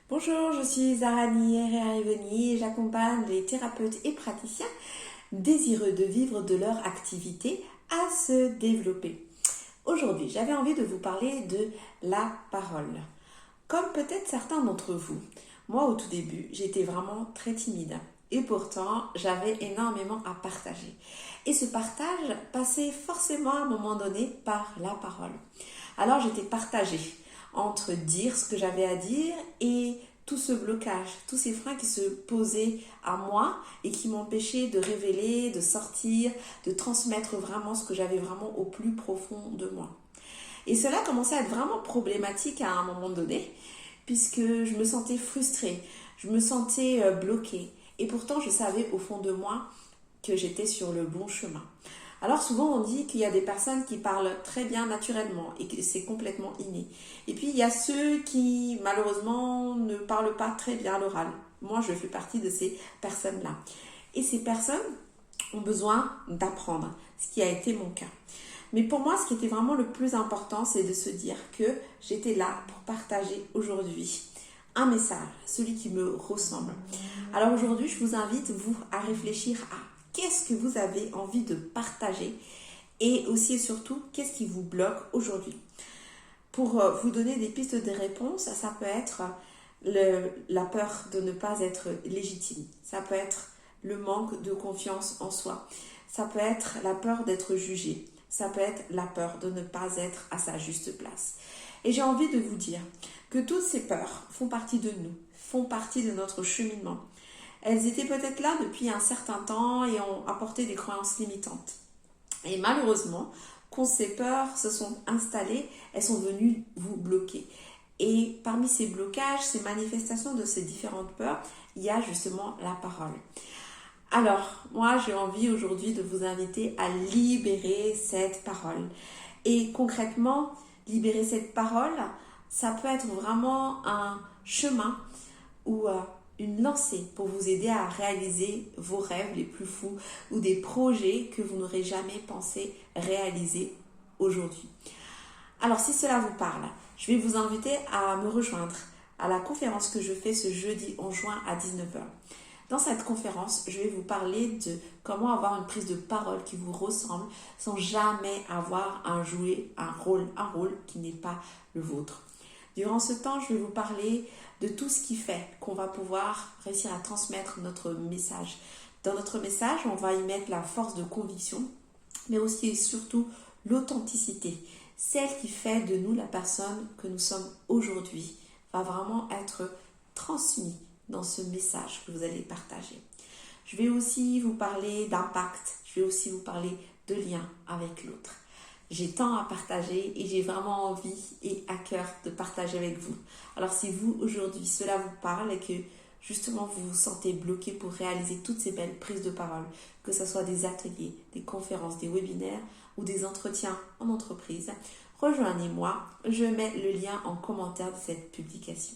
Bonjour, je suis Zarani Herrera-Evony et j'accompagne les thérapeutes et praticiens désireux de vivre de leur activité à se développer. Aujourd'hui, j'avais envie de vous parler de la parole. Comme peut-être certains d'entre vous, moi au tout début, j'étais vraiment très timide et pourtant j'avais énormément à partager. Et ce partage passait forcément à un moment donné par la parole. Alors j'étais partagée entre dire ce que j'avais à dire et tout ce blocage, tous ces freins qui se posaient à moi et qui m'empêchaient de révéler, de sortir, de transmettre vraiment ce que j'avais vraiment au plus profond de moi. Et cela commençait à être vraiment problématique à un moment donné, puisque je me sentais frustrée, je me sentais bloquée. Et pourtant, je savais au fond de moi que j'étais sur le bon chemin. Alors souvent on dit qu'il y a des personnes qui parlent très bien naturellement et que c'est complètement inné. Et puis il y a ceux qui malheureusement ne parlent pas très bien à l'oral. Moi je fais partie de ces personnes-là. Et ces personnes ont besoin d'apprendre, ce qui a été mon cas. Mais pour moi ce qui était vraiment le plus important, c'est de se dire que j'étais là pour partager aujourd'hui un message, celui qui me ressemble. Alors aujourd'hui je vous invite vous à réfléchir à qu'est-ce que vous avez envie de partager et aussi et surtout, qu'est-ce qui vous bloque aujourd'hui. Pour vous donner des pistes de réponse, ça peut être la peur de ne pas être légitime. Ça peut être le manque de confiance en soi. Ça peut être la peur d'être jugé. Ça peut être la peur de ne pas être à sa juste place. Et j'ai envie de vous dire que toutes ces peurs font partie de nous, font partie de notre cheminement. Elles étaient peut-être là depuis un certain temps et ont apporté des croyances limitantes. Et malheureusement, quand ces peurs se sont installées, elles sont venues vous bloquer. Et parmi ces blocages, ces manifestations de ces différentes peurs, il y a justement la parole. Alors, moi, j'ai envie aujourd'hui de vous inviter à libérer cette parole. Et concrètement, libérer cette parole, ça peut être vraiment un chemin ou une lancée pour vous aider à réaliser vos rêves les plus fous ou des projets que vous n'aurez jamais pensé réaliser aujourd'hui. Alors si cela vous parle, je vais vous inviter à me rejoindre à la conférence que je fais ce jeudi 11 juin à 19h. Dans cette conférence, je vais vous parler de comment avoir une prise de parole qui vous ressemble sans jamais avoir à jouer un rôle qui n'est pas le vôtre. Durant ce temps, je vais vous parler de tout ce qui fait qu'on va pouvoir réussir à transmettre notre message. Dans notre message, on va y mettre la force de conviction, mais aussi et surtout l'authenticité. Celle qui fait de nous la personne que nous sommes aujourd'hui va vraiment être transmise dans ce message que vous allez partager. Je vais aussi vous parler d'impact, je vais aussi vous parler de lien avec l'autre. J'ai tant à partager et j'ai vraiment envie et à cœur de partager avec vous. Alors si vous aujourd'hui cela vous parle et que justement vous vous sentez bloqué pour réaliser toutes ces belles prises de parole, que ce soit des ateliers, des conférences, des webinaires ou des entretiens en entreprise, rejoignez-moi, je mets le lien en commentaire de cette publication.